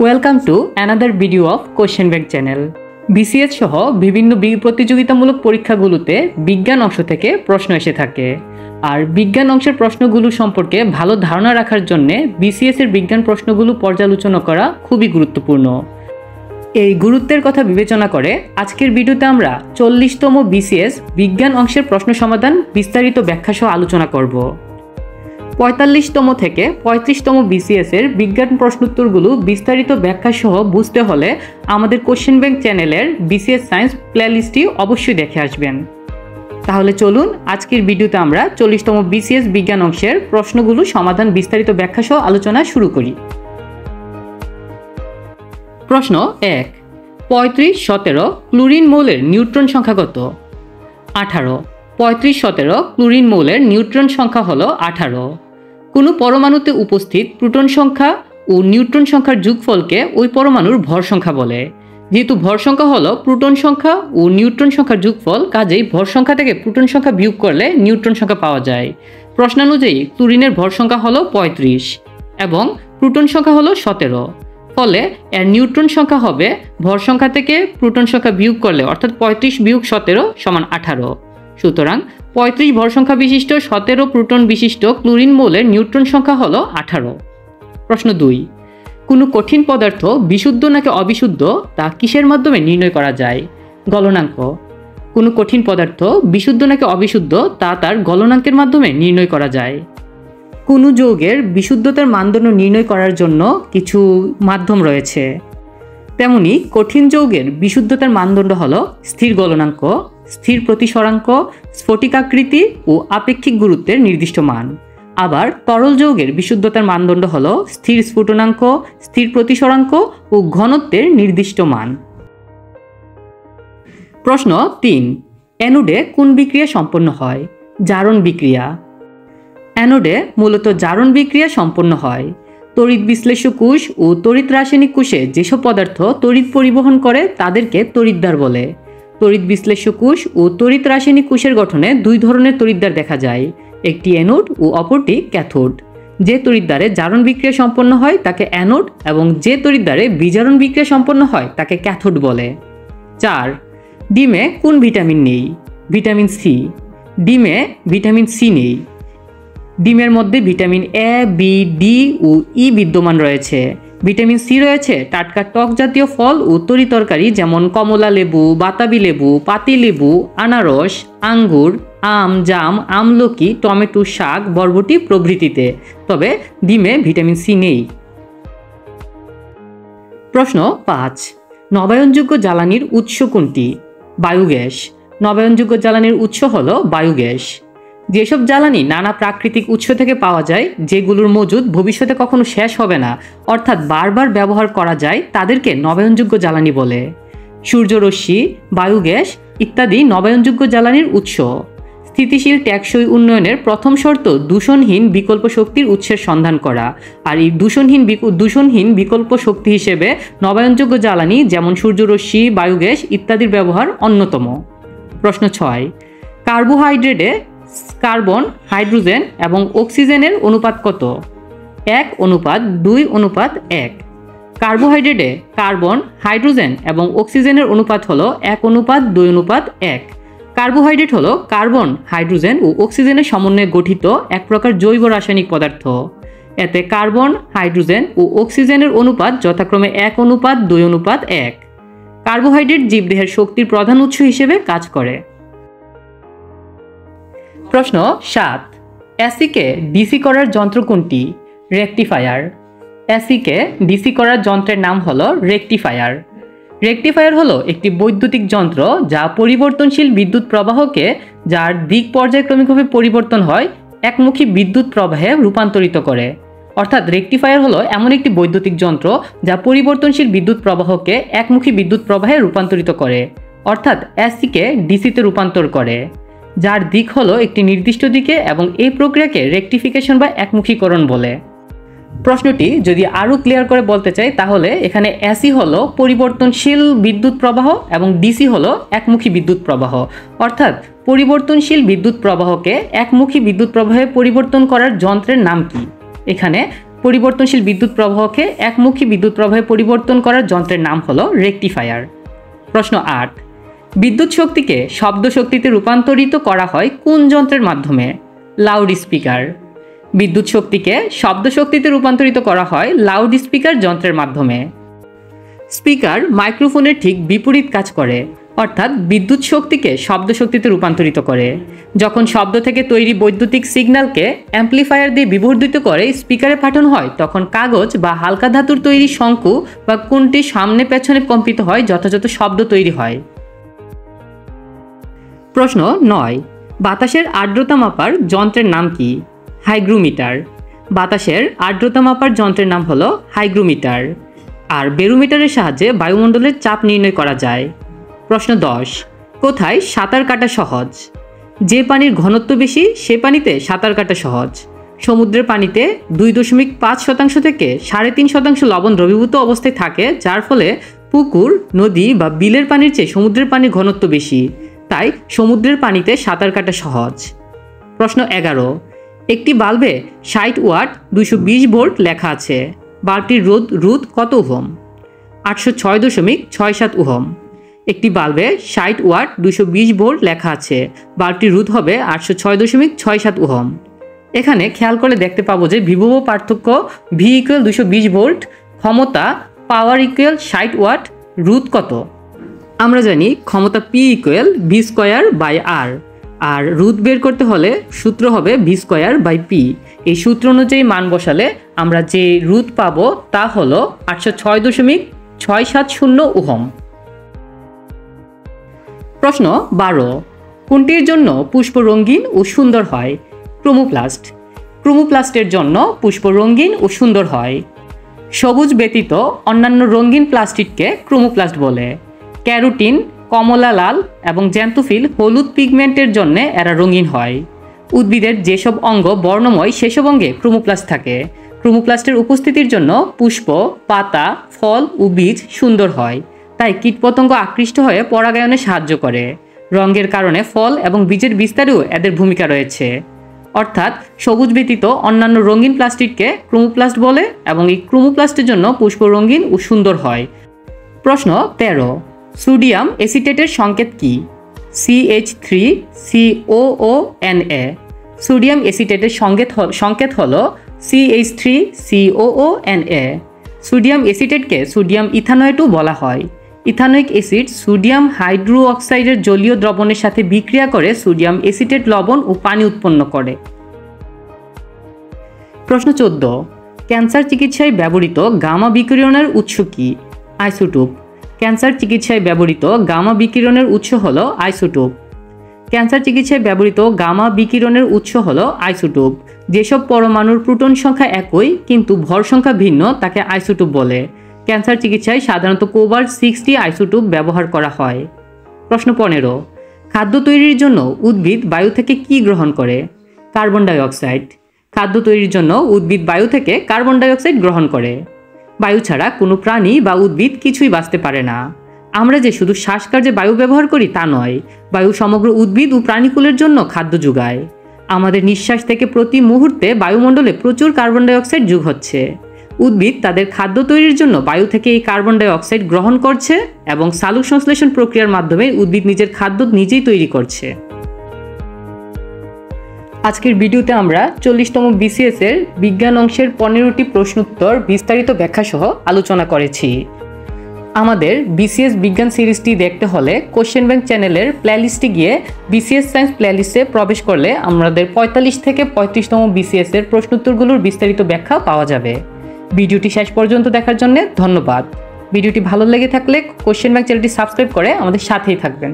Welcome to another video of question bank channel. BCS সহ বিভিন্ন প্রতিযোগিতামূলক পরীক্ষাগুলোতে বিজ্ঞান অংশ থেকে প্রশ্ন এসে থাকে। আর বিজ্ঞান অংশের প্রশ্নগুলো সম্পর্কে ভালো ধারণা রাখার জন্যে বিসিএস এর বিজ্ঞান প্রশ্নগুলো পর্যালোচনা করা খুবই গুরুত্বপূর্ণ। এই গুরুত্বের কথা বিবেচনা করে আজকের ভিডিওতে আমরা 40তম বিসিএস বিজ্ঞান অংশের প্রশ্ন সমাধান বিস্তারিত ব্যাখ্যা সহ আলোচনা করব। 45তম থেকে 35তম বিসিএস এর বিজ্ঞান প্রশ্নোত্তরগুলো বিস্তারিত ব্যাখ্যা সহ বুঝতে হলে আমাদের কোশ্চেন ব্যাংক চ্যানেলের বিসিএস সায়েন্স প্লেলিস্টটি অবশ্যই দেখে আসবেন। তাহলে চলুন আজকের ভিডিওতে আমরা 40তম বিসিএস বিজ্ঞান অংশের প্রশ্নগুলো সমাধান বিস্তারিত ব্যাখ্যা সহ আলোচনা শুরু করি। প্রশ্ন 1, 3517 ক্লোরিন মৌলের নিউট্রন সংখ্যা কত? 18। 3517 ক্লোরিন মৌলের নিউট্রন সংখ্যা হলো 18। কোনো পরমাণুতে উপস্থিত প্রোটন সংখ্যা ও নিউট্রন সংখ্যার যোগফলকে ওই পরমাণুর ভর সংখ্যা বলে। যেহেতু ভর সংখ্যা হলো প্রোটন সংখ্যা ও নিউট্রন সংখ্যার যোগফল, কাজেই ভর সংখ্যা থেকে প্রোটন সংখ্যা বিয়োগ করলে নিউট্রন সংখ্যা পাওয়া যায়। প্রশ্নানুযায়ী ক্লোরিনের ভর সংখ্যা হলো 35 এবং প্রোটন সংখ্যা হলো 17। ফলে এর নিউট্রন সংখ্যা হবে ভর সংখ্যা থেকে প্রোটন সংখ্যা বিয়োগ করলে, অর্থাৎ 35 বিয়োগ 17 সমান 18। সুতরাং 35 ভর সংখ্যা বিশিষ্ট 17 প্রোটন বিশিষ্ট ক্লোরিন মৌলের নিউট্রন সংখ্যা হলো 18। প্রশ্ন 2, কোনো কঠিন পদার্থ বিশুদ্ধ নাকি অবিশুদ্ধ তা কিসের মাধ্যমে নির্ণয় করা যায়? গলনাঙ্ক। কোনো কঠিন পদার্থ বিশুদ্ধ নাকি অবিশুদ্ধ তা তার গলনাঙ্কের মাধ্যমে নির্ণয় করা যায়। কোনো যৌগের বিশুদ্ধতার মানদণ্ড নির্ণয় করার জন্য কিছু মাধ্যম রয়েছে। তেমনি কঠিন যৌগের বিশুদ্ধতার মানদণ্ড হলো স্থির গলনাঙ্ক, স্থির প্রতিসরাঙ্ক, স্ফটিকাকৃতি ও আপেক্ষিক গুরুত্বের নির্দিষ্ট মান। আবার তরল যৌগের বিশুদ্ধতার মানদণ্ড হলো স্থির স্ফুটনাঙ্ক, স্থির প্রতিসরাঙ্ক ও ঘনত্বের নির্দিষ্ট মান। প্রশ্ন 3, অ্যানোডে কোন বিক্রিয়া সম্পন্ন হয়? জারণ বিক্রিয়া। অ্যানোডে মূলত জারণ বিক্রিয়া সম্পন্ন হয়। তড়িৎ বিশ্লেষ্য কোষ ও তড়িৎ রাসায়নিক কোষে যেসব পদার্থ তড়িৎ পরিবহন করে তাদেরকে তড়িৎদ্বার বলে। তড়িৎ বিশ্লেষ্য কোষ ও তড়িৎ রাসায়নিক কোষের গঠনে দুই ধরনের তড়িৎদ্বার দেখা যায়, একটি অ্যানোড ও অপরটি ক্যাথোড। যে তড়িৎদ্বারে জারণ বিক্রিয়া সম্পন্ন হয় তাকে অ্যানোড এবং যে তড়িৎদ্বারে বিজারণ বিক্রিয়া সম্পন্ন হয় তাকে ক্যাথোড বলে। 4, ডিমে কোন ভিটামিন নেই? Vitamin C. ডিমে ভিটামিন সি নেই। ডিমের মধ্যে ভিটামিন এ, বি, ডি ও ই বিদ্যমান রয়েছে। ভিটামিন সি রয়েছে টাটকা টক জাতীয় ফল ও তরিতরকারি যেমন কমলা লেবু, বাতাবি লেবু, পাতি লেবু, আনারস, আঙ্গুর, আম, জাম, আমলকি, টমেটো, শাক, বরবটি প্রভৃতিতে। তবে ডিমে ভিটামিন সি নেই। প্রশ্ন 5, নবায়নযোগ্য জ্বালানির উৎস কোনটি? বায়োগ্যাস। নবায়নযোগ্য জ্বালানির উৎস হলো বায়োগ্যাস। যেসব জ্বালানি নানা প্রাকৃতিক উৎস থেকে পাওয়া যায়, যেগুলোর মজুদ ভবিষ্যতে কখনো শেষ হবে না, অর্থাৎ বারবার ব্যবহার করা যায়, তাদেরকে নবায়নযোগ্য জ্বালানি বলে। সূর্যরশ্মি, বায়োগ্যাস ইত্যাদি নবায়নযোগ্য জ্বালানির উৎস। স্থিতিশীল টেকসই উন্নয়নের প্রথম শর্ত দূষণহীন বিকল্প শক্তির উৎসের সন্ধান করা। আর এই দূষণহীন বিকল্প শক্তি হিসেবে নবায়নযোগ্য জ্বালানি যেমন সূর্যরশ্মি, বায়োগ্যাস ইত্যাদির ব্যবহার অন্যতম। প্রশ্ন 6, কার্বোহাইড্রেটে কার্বন, হাইড্রোজেন এবং অক্সিজেনের অনুপাত কত? 1:2:1। কার্বোহাইড্রেটে কার্বন, হাইড্রোজেন এবং অক্সিজেনের অনুপাত হলো 1:2:1। কার্বোহাইড্রেট হলো কার্বন, হাইড্রোজেন ও অক্সিজেনের সমন্বয়ে গঠিত এক প্রকার জৈব রাসায়নিক পদার্থ। এতে কার্বন, হাইড্রোজেন ও অক্সিজেনের অনুপাত যথাক্রমে 1:2:1। কার্বোহাইড্রেট জীবদেহের শক্তির প্রধান উৎস হিসেবে কাজ করে। প্রশ্ন 7, এসিকে ডিসি করার যন্ত্র কোনটি? রেকটিফায়ার। এসিকে ডিসি করার যন্ত্রের নাম হলো রেকটিফায়ার। রেকটিফায়ার হলো একটি বৈদ্যুতিক যন্ত্র যা পরিবর্তনশীল বিদ্যুৎ প্রবাহকে, যার দিক পর্যায়ক্রমিকভাবে পরিবর্তন হয়, একমুখী বিদ্যুৎ প্রবাহে রূপান্তরিত করে। অর্থাৎ রেকটিফায়ার হলো এমন একটি বৈদ্যুতিক যন্ত্র যা পরিবর্তনশীল বিদ্যুৎ প্রবাহকে একমুখী বিদ্যুৎ প্রবাহে রূপান্তরিত করে, অর্থাৎ এসিকে ডিসিতে রূপান্তর করে, যার দিক হলো একটি নির্দিষ্ট দিকে, এবং এই প্রক্রিয়াকে রেকটিফিকেশন বা একমুখীকরণ বলে। প্রশ্নটি যদি আরও ক্লিয়ার করে বলতে চাই তাহলে এখানে এসি হলো পরিবর্তনশীল বিদ্যুৎ প্রবাহ এবং ডিসি হলো একমুখী বিদ্যুৎ প্রবাহ। অর্থাৎ পরিবর্তনশীল বিদ্যুৎ প্রবাহকে একমুখী বিদ্যুৎ প্রবাহে পরিবর্তন করার যন্ত্রের নাম কি? এখানে পরিবর্তনশীল বিদ্যুৎ প্রবাহকে একমুখী বিদ্যুৎ প্রবাহে পরিবর্তন করার যন্ত্রের নাম হলো রেকটিফায়ার। প্রশ্ন 8, বিদ্যুৎ শক্তিকে শব্দ শক্তিতে রূপান্তরিত করা হয় কোন যন্ত্রের মাধ্যমে? Loud speaker. বিদ্যুৎ শক্তিকে শব্দ শক্তিতে রূপান্তরিত করা হয় লাউড স্পিকার যন্ত্রের মাধ্যমে। স্পিকার মাইক্রোফোনের ঠিক বিপরীত কাজ করে, অর্থাৎ বিদ্যুৎ শক্তিকে শব্দ শক্তিতে রূপান্তরিত করে। যখন শব্দ থেকে তৈরি বৈদ্যুতিক সিগন্যালকে অ্যাম্প্লিফায়ার দিয়ে বিবর্ধিত করে স্পিকারে পাঠানো হয়, তখন কাগজ বা হালকা ধাতুর তৈরি শঙ্কু বা কোণটি সামনে পেছনে কম্পিত হয়, যথাযথ শব্দ তৈরি হয়। প্রশ্ন 9, বাতাসের আর্দ্রতা মাপার যন্ত্রের নাম কি? হাইগ্রোমিটার। বাতাসের আর্দ্রতা মাপার যন্ত্রের নাম হলো হাইগ্রোমিটার। আর বেরোমিটারের সাহায্যে বায়ুমণ্ডলের চাপ নির্ণয় করা যায়। প্রশ্ন 10, কোথায় সাঁতার কাটা সহজ? যে পানির ঘনত্ব বেশি সে পানিতে সাঁতার কাটা সহজ। সমুদ্রের পানিতে 2.5% থেকে 3.5% লবণ দ্রবীভূত অবস্থায় থাকে, যার ফলে পুকুর, নদী বা বিলের পানির চেয়ে সমুদ্রের পানির ঘনত্ব বেশি, তাই সমুদ্রের পানিতে সাঁতার কাটা সহজ। প্রশ্ন 11, একটি বাল্বে 60 ওয়াট 220 ভোল্ট লেখা আছে, বাল্বটির রোধ কত ওহম? 806.67 ওহম। একটি বাল্বে 60 ওয়াট 220 ভোল্ট লেখা আছে, বাল্বটির রোধ হবে 806.67 ওহম। এখানে খেয়াল করে দেখতে পাবো যে বিভব পার্থক্য V = 220 ভোল্ট, ক্ষমতা পাওয়ার ইকুয়াল 60 ওয়াট, রোধ কত? আমরা জানি ক্ষমতা P = V²/R, আর রোধ বের করতে হলে সূত্র হবে V²/P। এই সূত্র অনুযায়ী মান বসালে আমরা যে রোধ পাবো তা হলো 806.670 ওহম। প্রশ্ন 12, কোনটির জন্য পুষ্প রঙিন ও সুন্দর হয়? ক্রোমোপ্লাস্ট। ক্রোমোপ্লাস্টের জন্য পুষ্প রঙিন ও সুন্দর হয়। সবুজ ব্যতীত অন্যান্য রঙিন প্লাস্টিককে ক্রোমোপ্লাস্ট বলে। ক্যারোটিন কমলা লাল এবং জ্যান্থোফিল হলুদ পিগমেন্টের জন্য এরা রঙিন হয়। উদ্ভিদের যেসব অঙ্গ বর্ণময় সেসব অঙ্গে ক্রোমোপ্লাস্ট থাকে। ক্রোমোপ্লাস্টের উপস্থিতির জন্য পুষ্প, পাতা, ফল ও বীজ সুন্দর হয়, তাই কীটপতঙ্গ আকৃষ্ট হয়ে পরাগায়নে সাহায্য করে। রঙের কারণে ফল এবং বীজের বিস্তারেও এদের ভূমিকা রয়েছে। অর্থাৎ সবুজ ব্যতীত অন্যান্য রঙিন প্লাস্টিককে ক্রোমোপ্লাস্ট বলে এবং এই ক্রোমোপ্লাস্টের জন্য পুষ্প রঙিন ও সুন্দর হয়। প্রশ্ন 13, সোডিয়াম এসিটেটের সংকেত কি? CH3COONA। সোডিয়াম এসিটেটের সংকেত হলো CH3COONA। সোডিয়াম এসিটেটকে সোডিয়াম ইথানয়েটও বলা হয়। ইথানোয়িক অ্যাসিড সোডিয়াম হাইড্রোঅক্সাইডের জলীয় দ্রবণের সাথে বিক্রিয়া করে সোডিয়াম এসিটেট লবণ ও পানি উৎপন্ন করে। প্রশ্ন 14, ক্যান্সার চিকিৎসায় ব্যবহৃত গামা বিকিরণের উৎস কি? আইসোটোপ। ক্যান্সার চিকিৎসায় ব্যবহৃত গামা বিকিরণের উৎস হলো আইসোটোপ। ক্যান্সার চিকিৎসায় ব্যবহৃত গামা বিকিরণের উৎস হলো আইসোটোপ। যেসব পরমাণুর প্রোটন সংখ্যা একই কিন্তু ভর সংখ্যা ভিন্ন তাকে আইসোটোপ বলে। ক্যান্সার চিকিৎসায় সাধারণত কোবাল্ট 60 আইসোটোপ ব্যবহার করা হয়। প্রশ্ন 15, খাদ্য তৈরির জন্য উদ্ভিদ বায়ু থেকে কি গ্রহণ করে? Carbon die oxide. খাদ্য তৈরির জন্য উদ্ভিদ বায়ু থেকে কার্বন ডাই অক্সাইড গ্রহণ করে। বায়ু ছাড়া কোনো প্রাণী বা উদ্ভিদ কিছুই বাঁচতে পারে না। আমরা যে শুধু শ্বাসকার্যে বায়ু ব্যবহার করি তা নয়, বায়ু সমগ্র উদ্ভিদ ও প্রাণীকুলের জন্য খাদ্য যোগায়। আমাদের নিঃশ্বাস থেকে প্রতি মুহূর্তে বায়ুমণ্ডলে প্রচুর কার্বন ডাই অক্সাইড যোগ হচ্ছে। উদ্ভিদ তাদের খাদ্য তৈরির জন্য বায়ু থেকে এই কার্বন ডাই অক্সাইড গ্রহণ করছে এবং সালোক সংশ্লেষণ প্রক্রিয়ার মাধ্যমে উদ্ভিদ নিজের খাদ্য নিজেই তৈরি করছে। আজকের ভিডিওতে আমরা 40তম BCS এর বিজ্ঞান অংশের 15টি প্রশ্নোত্তর বিস্তারিত ব্যাখ্যা সহ আলোচনা করেছি। আমাদের BCS বিজ্ঞান সিরিজটি দেখতে হলে কোশ্চেন ব্যাংক চ্যানেলের প্লেলিস্টে গিয়ে BCS সায়েন্স প্লেলিস্টে প্রবেশ করলে আমাদের 45 থেকে 35তম BCS এর প্রশ্নোত্তরগুলোর বিস্তারিত ব্যাখ্যা পাওয়া যাবে। ভিডিওটি শেষ পর্যন্ত দেখার জন্য ধন্যবাদ। ভিডিওটি ভালো লেগে থাকলে কোশ্চেন ব্যাংক চ্যানেলটি সাবস্ক্রাইব করে আমাদের সাথেই থাকবেন।